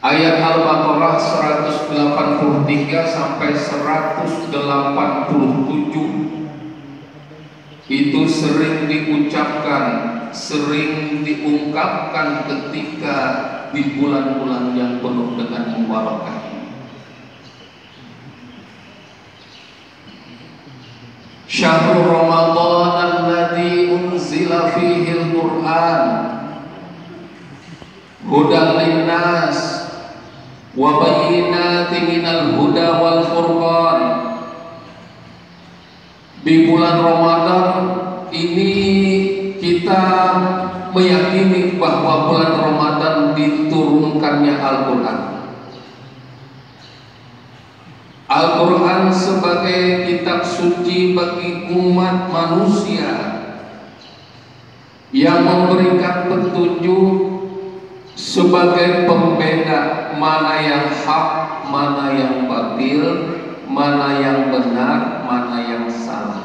Ayat Al-Baqarah 183 sampai 187 itu sering diucapkan, sering diungkapkan ketika di bulan-bulan yang penuh dengan mubarakah. Syahrul Ramadan alladzi unzila fihi al-Qur'an hudan linnas wa bayyinatin minal huda wal furqan. Di bulan Ramadan ini kita meyakini bahwa bulan Ramadan diturunkannya Al-Quran. Al-Quran sebagai kitab suci bagi umat manusia yang memberikan petunjuk sebagai pembeda mana yang hak, mana yang batil, mana yang benar, mana yang salah.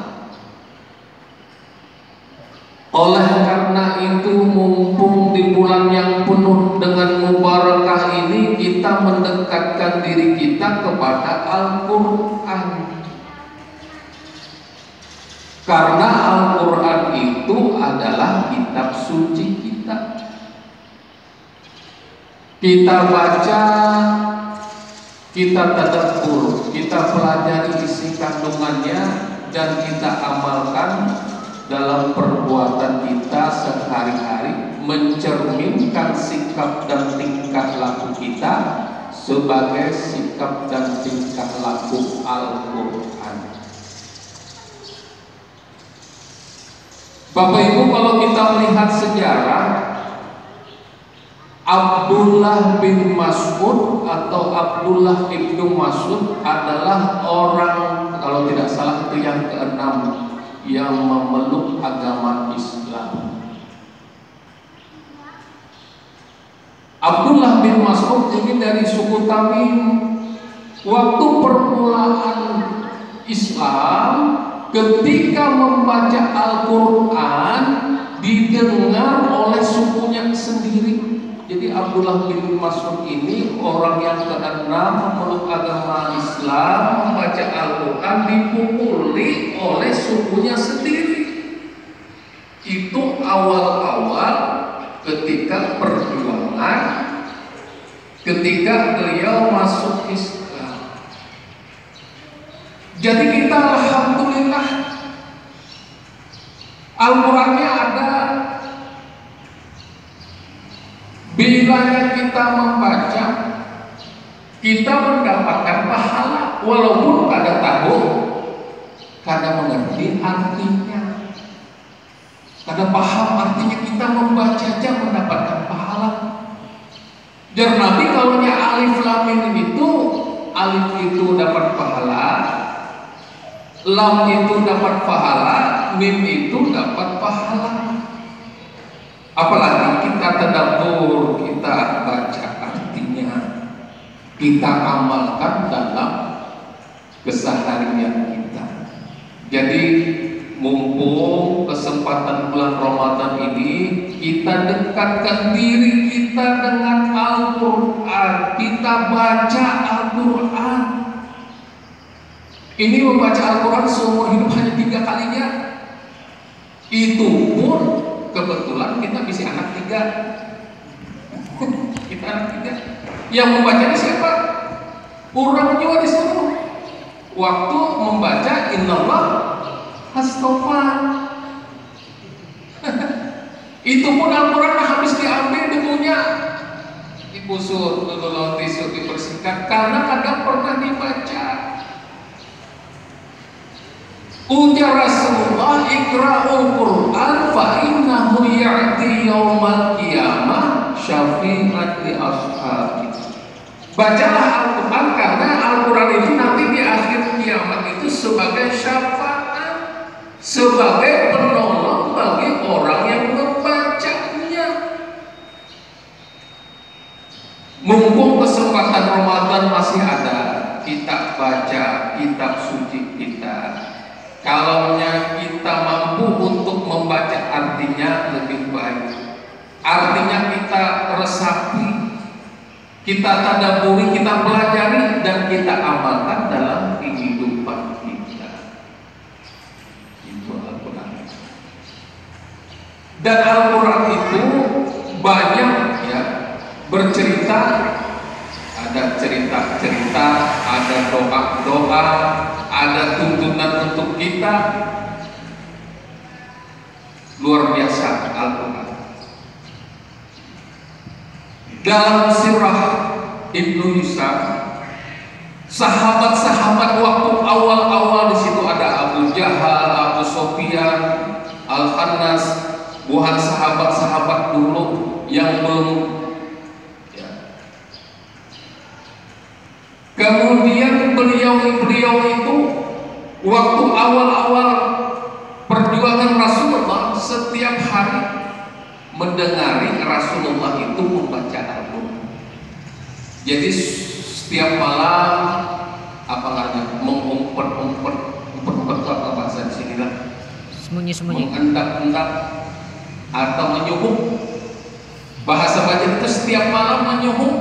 Oleh karena itu, mumpung di bulan yang penuh dengan mubarakah ini, kita mendekatkan diri kita kepada Al-Quran. Karena Al-Quran itu adalah kitab suci kita. Kita baca, kita tadabbur, kita pelajari isi kandungannya, dan kita amalkan dalam perbuatan kita sehari-hari, mencerminkan sikap dan tingkah laku kita sebagai sikap dan tingkah laku Al-Quran. Bapak Ibu, kalau kita melihat sejarah, Abdullah bin Mas'ud atau Abdullah ibnu Mas'ud adalah orang, kalau tidak salah itu yang keenam yang memeluk agama Islam. Abdullah bin Mas'ud ini dari suku Tamim. Waktu permulaan Islam, ketika membaca Al-Quran, didengar oleh sukunya sendiri. Jadi Abdullah bin Mas'ud ini orang yang keenam memeluk agama Islam, membaca Al-Quran, dipukuli oleh sukunya sendiri. Itu awal-awal ketika perjuangan, ketika beliau masuk Islam. Jadi kita alhamdulillah Al-Qurannya ada. Bilanya kita membaca, kita mendapatkan pahala, walaupun kada tahu, kada mengerti artinya, kada paham artinya, kita membaca aja mendapatkan pahala. Dan Nabi kalaunya alif lam mim itu, alif itu dapat pahala, lam itu dapat pahala, mim itu dapat pahala. Apalagi kita tadabbur, kita baca artinya, kita amalkan dalam keseharian kita. Jadi mumpung kesempatan bulan Ramadan ini, kita dekatkan diri kita dengan Al-Quran, kita baca Al-Quran. Ini membaca Al-Quran seumur hidup hanya 3 kalinya. Itu pun kebetulan kita bisa anak 3. Kita anak 3. Yang membacanya siapa? Orang juga disuruh. Waktu membaca Innallah Astaghfar. Itu pun Al-Quran habis diambil bukunya, digusur, dulu tisu dibersihkan karena kadang pernah dibaca. Ujar Rasulullah, ikra'ul Quran fa innahu ya'ti yaumal qiyamah syafi'at li ashabi. Bacalah Al-Quran karena Al-Quran itu nanti di akhir kiamat itu sebagai syafaat, sebagai penolong bagi orang yang membacanya. Mumpung kesempatan Ramadan masih ada, kita baca kitab suci kita. Kalaunya kita mampu untuk membaca artinya lebih baik. Artinya kita resapi, kita tadabburi, kita pelajari, dan kita amalkan dalam kehidupan kita. Itu Al-Quran. Dan Al-Quran itu banyak ya bercerita, ada cerita-cerita, ada doa-doa, ada tuntunan untuk kita. Luar biasa Al-Quran. Dalam sirah Ibnu Hisham, sahabat-sahabat waktu awal-awal di situ ada Abu Jahal, Abu Sufyan, Al-Khannas, bukan sahabat-sahabat dulu yang belum ya. Kemudian beliau itu waktu awal-awal perjuangan Rasulullah, setiap hari mendengari Rasulullah itu membaca Al-Quran. Jadi setiap malam apalagi mengumpet-umpet apa bahasa di sini lah, sembunyi-sembunyi, mengendap-endap atau menyuhup. Bahasa Bajang itu setiap malam menyuhup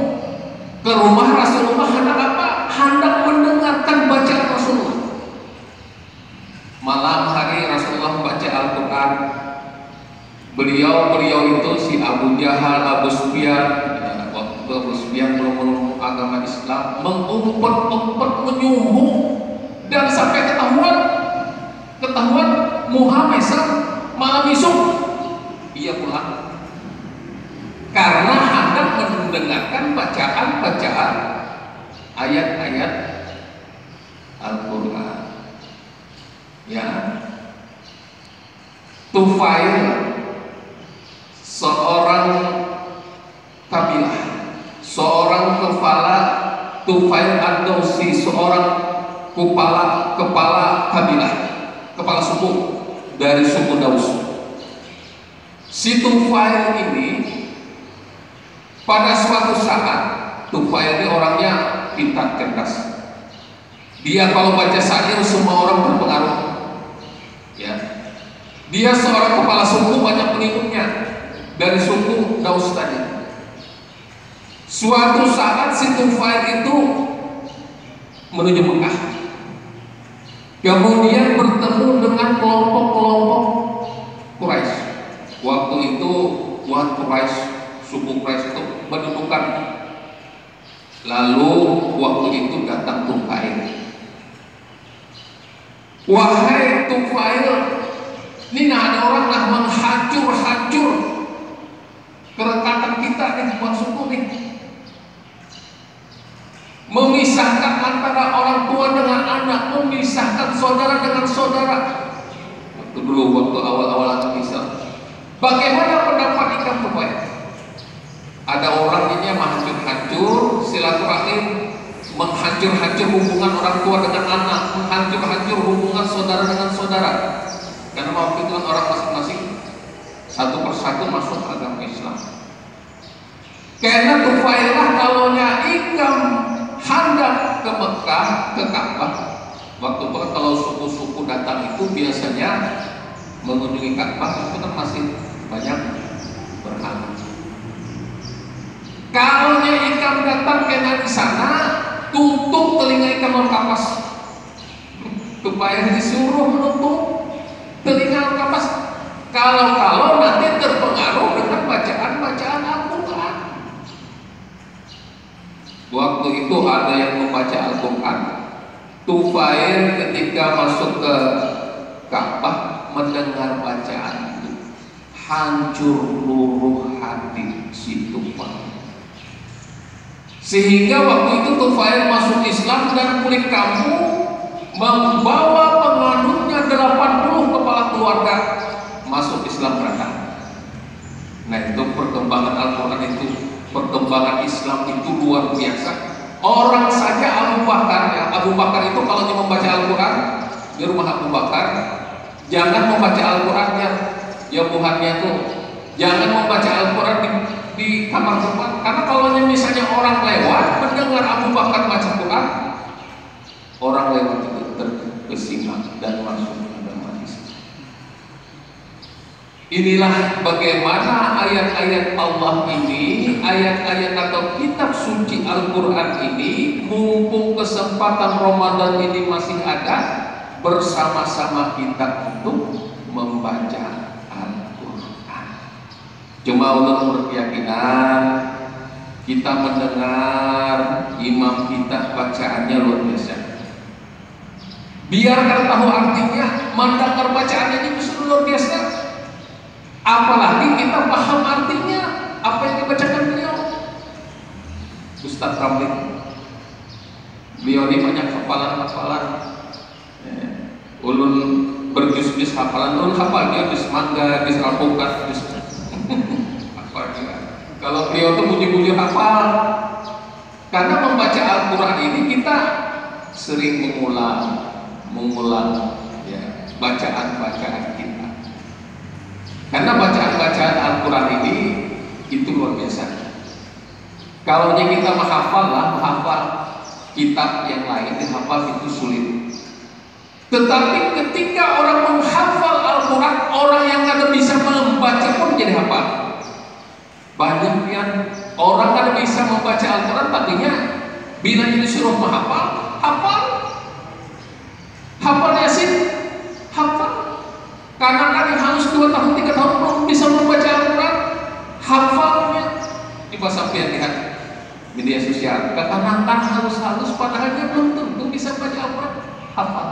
ke rumah Rasulullah, hendak apa? Hendak mendengarkan bacaan Rasulullah. Malam hari Rasulullah membaca Al-Quran. Beliau itu si Abu Jahal, Abu Sufyan, ya, waktu Abu Sufyan belum memeluk agama Islam, mengumpet-umpet, menyuhup, dan sampai ketahuan Muhammad malam esok ia pulang karena hendak mendengarkan bacaan ayat-ayat Al-Quran. Ya, Tufail, seorang kabilah, seorang kepala Tufail ad-Dausi, seorang kepala kabilah, kepala suku dari suku Daus. Si Tufail ini pada suatu saat, Tufail ini orangnya pintar cerdas. Dia kalau baca syair semua orang terpengaruh. Ya, dia seorang kepala suku, banyak pengikutnya dari suku Daus tadi. Suatu saat si Tufail itu menuju Mekah, kemudian bertemu dengan kelompok-kelompok Quraisy. Waktu itu suku Quraisy itu mendudukan. Lalu waktu itu datang Tufail. Wahai Tufail, ini ada orang lah menghancur kerekatan kita nih, buat suku nih, memisahkan antara orang tua dengan anak, memisahkan saudara dengan saudara. Waktu awal-awal Islam. Bagaimana pendapat ikan Tufail? Ada orang ini menghancur silaturahim, menghancur hubungan orang tua dengan anak, menghancur hubungan saudara dengan saudara. Karena waktu itu orang masing-masing satu persatu masuk agama Islam. Karena Tufail lah kalaunya ikam hendak ke Mekah, ke Ka'bah. Waktu itu kalau suku-suku datang itu biasanya mengunjungi Ka'bah, itu kan masih banyak berhala. Kalaunya ikam datang kena di sana, tutup telinga ikan kapas. Tufail disuruh menutup telinga kapas. Kalau nanti terpengaruh dengan bacaan Al-Quran. Waktu itu ada yang membaca Al-Quran. Tufail ketika masuk ke Ka'bah mendengar bacaan itu, hancur luruh hati si Tufail. Sehingga waktu itu Tufail masuk Islam dan pulang kampung membawa penganutnya 80 kepala keluarga masuk Islam beragam. Nah itu perkembangan Al-Quran itu, perkembangan Islam itu luar biasa. Orang saja Abu Bakar itu kalau dia membaca Al-Quran di rumah Abu Bakar, jangan membaca Al-Qurannya, ya buhannya tuh, jangan membaca Al-Quran di kamar tempat. Karena kalau misalnya orang lewat mendengar Abu Bakar baca Quran, orang lewat itu terkesima dan masuk agama Islam. Inilah bagaimana ayat-ayat Allah ini, ayat-ayat atau kitab suci suci Al-Quran ini, mumpung kesempatan Ramadan ini masih ada, bersama-sama kita untuk membaca Al-Quran. Jemaah ulama berkeyakinan, kita mendengar imam kita bacaannya luar biasa. Biarkan tahu artinya, mendengar bacaannya itu justru luar biasa. Apalagi kita paham artinya apa yang dibacakan beliau. Ustaz Ramli, beliau ini banyak hafalan-hafalan. Ulun berjus-jus hafalan, ulun hafal dia jus mangga, jus alpukat, jus apa juga. Kalau beliau tuh bunyi-bunyi hafal. Karena membaca Al-Quran ini kita sering mengulang ya, bacaan-bacaan kita. Karena bacaan-bacaan Al-Quran ini itu luar biasa. Kalau kita menghafal kitab yang lain, dihafal itu sulit. Tetapi ketika orang menghafal Al-Quran, orang yang kada bisa membaca pun jadi hafal. Banyak yang orang kada bisa membaca Al-Quran, tadinya bila disuruh menghafal, hafal Yasin, hafal. Kadang-kadang yang harus 2 tahun 3 tahun belum bisa membaca Al-Quran, hafalnya. Coba sampai lihat media sosial, kata-kata halus-halus padahal dia belum tentu bisa baca Al-Quran, hafal.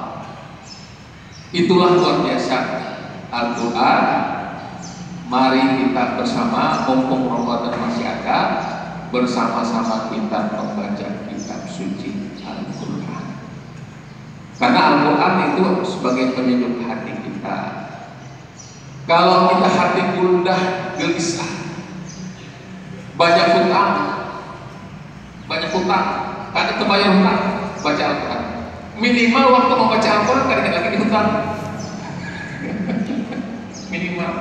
Itulah luar biasa Al-Quran. Mari kita bersama, mumpung Ramadan masih ada, bersama-sama kita membaca kitab suci Al-Quran. Karena Al-Quran itu sebagai penyejuk hati kita. Kalau kita hati gundah, gelisah, banyak hutang, kada terbayar hutang, baca Al-Quran. Minimal waktu membaca Al-Quran kada lagi dihutang. Minimal.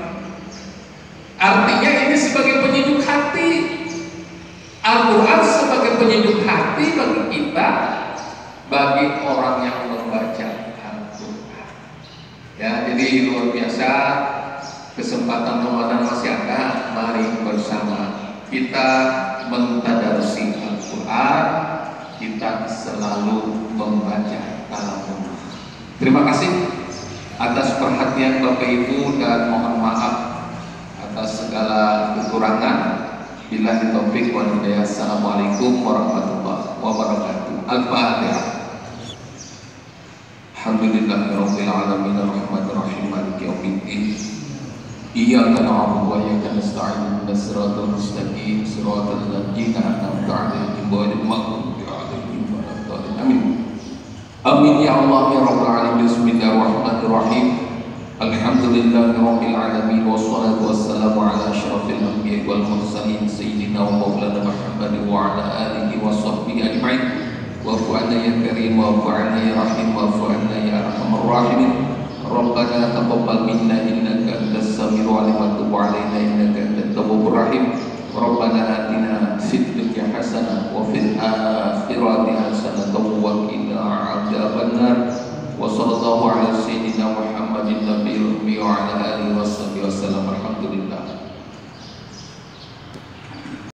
Artinya ini sebagai penyejuk hati. Al-Quran sebagai penyejuk hati bagi kita, bagi orang yang membaca Al-Quran. Ya, jadi luar biasa. Kesempatan Ramadan masih ada, mari bersama kita mentadarusi Al-Quran, kita selalu membaca kalamullah. Terima kasih atas perhatian Bapak Ibu dan mohon maaf atas segala kekurangan. Billahi taufiq wal hidayah. Assalamualaikum warahmatullahi wabarakatuh. Al-Fatihah. Alhamdulillahirabbil alamin arrahmanir rahim maliki yaumiddin. Iyyaka na'budu wa iyyaka nasta'in ihdinas siratal mustaqim siratal ladzina an'amta 'alaihim ghairil maghdubi 'alaihim waladdallin. Amin. Amin ya Allah ya rabbal alamin. Bismillahirrahmanirrahim. Alhamdulillahirabbil alamin wassalatu wassalamu ala asyrafil anbiya'i wal mursalin sayyidina wa maulana Muhammadin wa ala alihi wa sahbihi ajma'in. Wa'fu 'anna ya karim wa'fu 'anna ya rahim wa'fu 'anna ya arhamar rahimin. Rabbana taqabbal minna